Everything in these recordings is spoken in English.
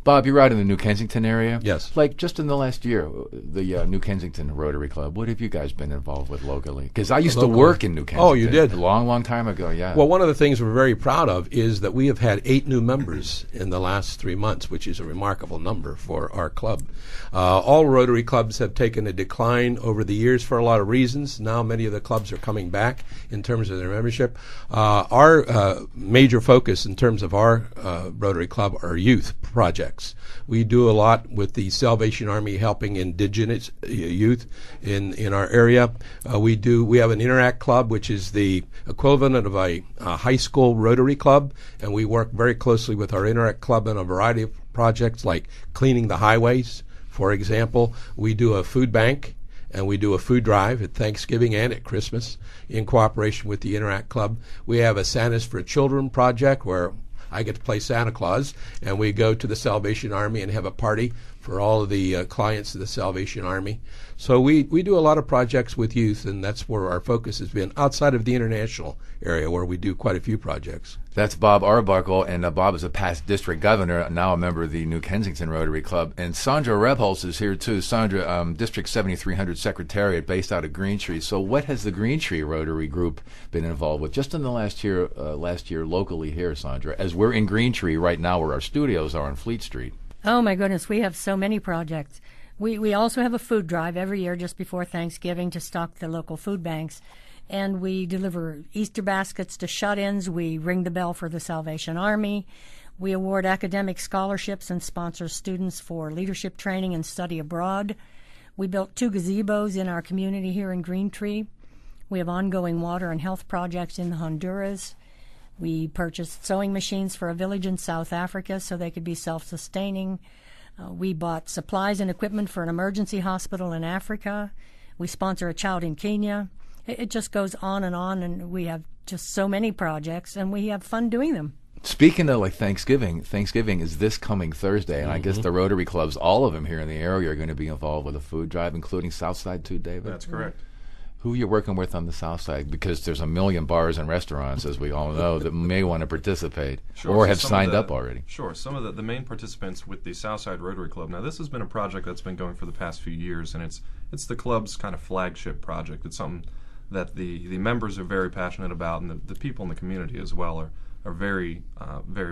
Bob, you're out in the New Kensington area. Yes. Like just in the last year, the New Kensington Rotary Club, what have you guys been involved with locally? Because I used to work in New Kensington. Oh, you did? A long, long time ago, yeah. Well, one of the things we're very proud of is that we have had 8 new members in the last 3 months, which is a remarkable number for our club. All Rotary clubs have taken a decline over the years for a lot of reasons. Now many of the clubs are coming back in terms of their membership. Our major focus in terms of our Rotary Club are youth projects. We do a lot with the Salvation Army helping indigenous youth in our area. We have an Interact Club, which is the equivalent of a high school Rotary Club, and we work very closely with our Interact Club on a variety of projects like cleaning the highways, for example. We do a food bank, and we do a food drive at Thanksgiving and at Christmas in cooperation with the Interact Club. We have a Santa's for Children project where I get to play Santa Claus, and we go to the Salvation Army and have a party for all of the clients of the Salvation Army. So we do a lot of projects with youth, and that's where our focus has been, outside of the international area where we do quite a few projects. That's Bob Arbuckle, and Bob is a past district governor, now a member of the New Kensington Rotary Club. And Sandra Rebholz is here too. Sandra, District 7300 Secretariat based out of Green Tree. So what has the Green Tree Rotary Group been involved with just in the last year locally here, Sandra, as we're in Green Tree right now where our studios are on Fleet Street? Oh my goodness, we have so many projects. We also have a food drive every year just before Thanksgiving to stock the local food banks. And we deliver Easter baskets to shut-ins. We ring the bell for the Salvation Army. We award academic scholarships and sponsor students for leadership training and study abroad. We built 2 gazebos in our community here in Green Tree. We have ongoing water and health projects in Honduras. We purchased sewing machines for a village in South Africa so they could be self-sustaining. We bought supplies and equipment for an emergency hospital in Africa. We sponsor a child in Kenya. It just goes on, and we have just so many projects, and we have fun doing them. Speaking of like Thanksgiving is this coming Thursday, and I guess the Rotary clubs, all of them here in the area, are going to be involved with a food drive, including Southside too, David? That's correct. Who are you working with on the South Side? Because there's a million bars and restaurants, as we all know, that may want to participate or have signed up already. Sure. Some of the main participants with the South Side Rotary Club. Now, this has been a project that's been going for the past few years, and it's the club's kind of flagship project. It's something that the members are very passionate about, and the people in the community as well are very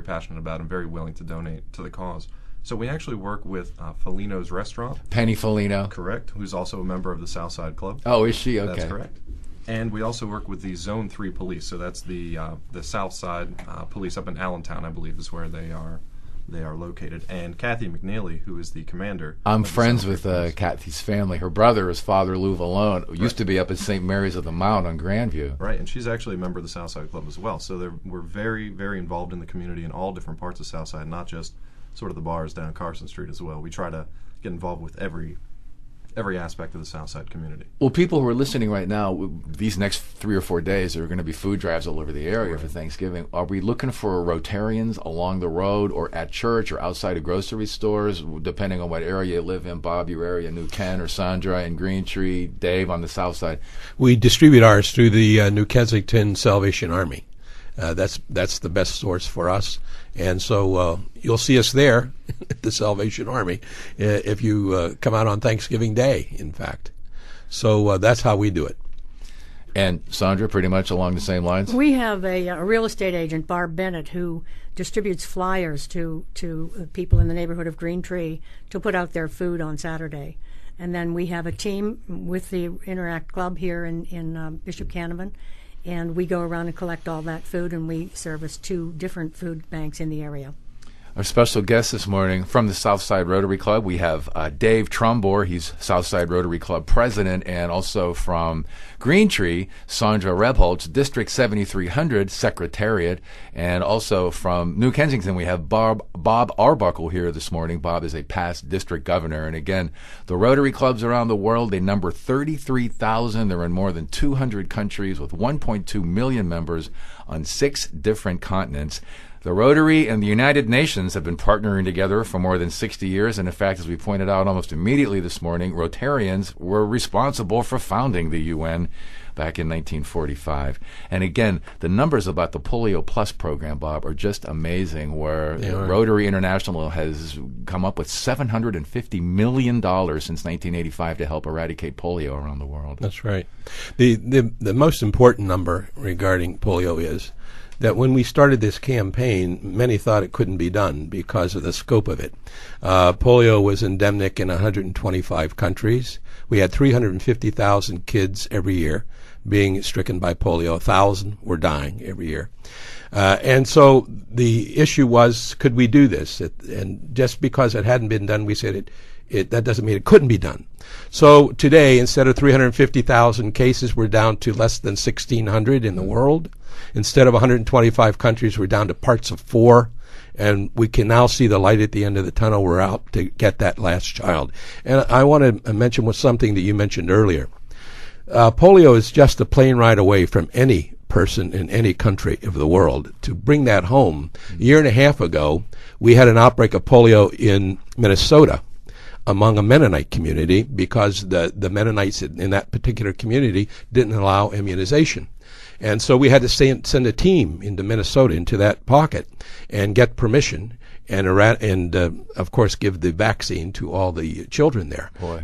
passionate about and very willing to donate to the cause. So we actually work with Felino's Restaurant. Penny Felino. Correct, who's also a member of the Southside Club. Oh, is she? Okay. That's correct. And we also work with the Zone 3 Police, so that's the Southside Police up in Allentown, I believe, is where they are located. And Kathy McNeely, who is the commander. I'm friends with Kathy's family. Her brother is Father Lou Valone, who used to be up at St. Mary's of the Mount on Grandview. Right, and she's actually a member of the Southside Club as well. So we're very, very involved in the community in all different parts of Southside, not just sort of the bars down Carson Street as well. We try to get involved with every aspect of the Southside community. Well, people who are listening right now, these next 3 or 4 days, there are going to be food drives all over the area for Thanksgiving. Are we looking for Rotarians along the road or at church or outside of grocery stores, depending on what area you live in? Bob, your area, New Ken, or Sandra in Green Tree, Dave on the South Side? We distribute ours through the New Kensington Salvation Army. That's the best source for us. And so you'll see us there at the Salvation Army if you come out on Thanksgiving Day, in fact. So that's how we do it. And Sandra, pretty much along the same lines? We have a real estate agent, Barb Bennett, who distributes flyers to people in the neighborhood of Green Tree to put out their food on Saturday. And then we have a team with the Interact Club here in Bishop Canavan. And we go around and collect all that food, and we service 2 different food banks in the area. Our special guest this morning from the Southside Rotary Club, we have Dave Trumbore. He's Southside Rotary Club president, and also from Green Tree, Sandra Rebholz, District 7300 Secretariat, and also from New Kensington, we have Bob Arbuckle here this morning. Bob is a past district governor, and again, the Rotary clubs around the world, they number 33,000. They're in more than 200 countries with 1.2 million members on 6 different continents. The Rotary and the United Nations have been partnering together for more than 60 years, and in fact, as we pointed out almost immediately this morning, Rotarians were responsible for founding the UN back in 1945. And again, the numbers about the Polio Plus program, Bob, are just amazing, where Rotary International has come up with $750 million since 1985 to help eradicate polio around the world. That's right. The most important number regarding polio is that when we started this campaign, many thought it couldn't be done because of the scope of it. Polio was endemic in 125 countries. We had 350,000 kids every year being stricken by polio. 1,000 were dying every year. And so the issue was, could we do this? And just because it hadn't been done, we said that doesn't mean it couldn't be done. So today, instead of 350,000 cases, we're down to less than 1,600 in the world. Instead of 125 countries, we're down to parts of 4. And we can now see the light at the end of the tunnel. We're out to get that last child. And I want to mention something that you mentioned earlier. Polio is just a plane ride away from any person in any country of the world. To bring that home, a year and a half ago, we had an outbreak of polio in Minnesota among a Mennonite community because the Mennonites in that particular community didn't allow immunization. And so we had to send a team into Minnesota, into that pocket, and get permission and of course, give the vaccine to all the children there. Boy.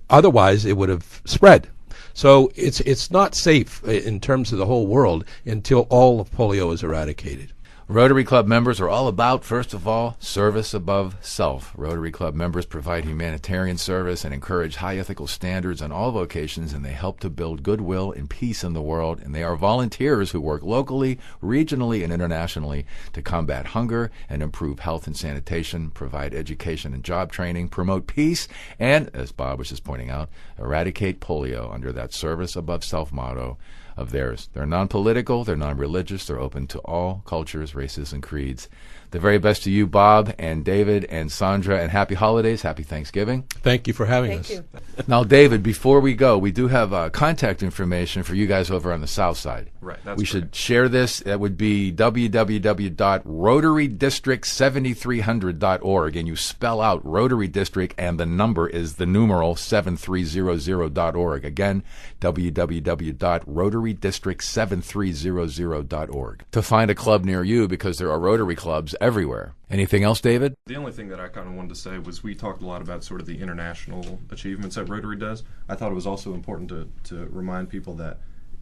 Otherwise, it would have spread. So it's not safe in terms of the whole world until all of polio is eradicated. Rotary Club members are all about, first of all, service above self. Rotary Club members provide humanitarian service and encourage high ethical standards on all vocations, and they help to build goodwill and peace in the world. And they are volunteers who work locally, regionally, and internationally to combat hunger and improve health and sanitation, provide education and job training, promote peace, and, as Bob was just pointing out, eradicate polio under that service above self motto of theirs. They're non-political, they're non-religious, they're open to all cultures, races, and creeds. The very best to you, Bob and David and Sandra, and happy holidays, happy Thanksgiving. Thank you for having us. Thank you. Now, David, before we go, we do have contact information for you guys over on the south side. Right, that's We correct. should share this. That would be www.rotarydistrict7300.org, and you spell out Rotary District, and the number is the numeral 7300.org. Again, www.rotarydistrict7300.org to find a club near you, because there are Rotary clubs everywhere. Anything else, David? The only thing that I kind of wanted to say was we talked a lot about sort of the international achievements that Rotary does. I thought it was also important to remind people that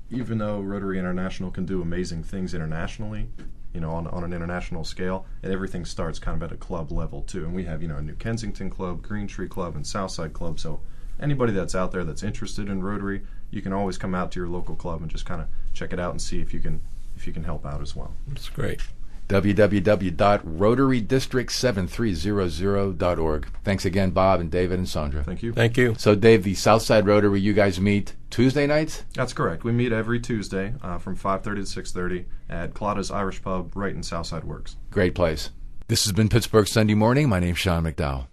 even though Rotary International can do amazing things internationally, on an international scale, and everything starts kind of at a club level too. And we have, a New Kensington Club, Green Tree Club, and Southside Club. So anybody that's out there that's interested in Rotary, you can always come out to your local club and just kind of check it out and see if you can help out as well. That's great. www.rotarydistrict7300.org. Thanks again, Bob and David and Sandra. Thank you. Thank you. So, Dave, the Southside Rotary, you guys meet Tuesday nights? That's correct. We meet every Tuesday from 5:30 to 6:30 at Clauda's Irish Pub right in Southside Works. Great place. This has been Pittsburgh Sunday Morning. My name's Sean McDowell.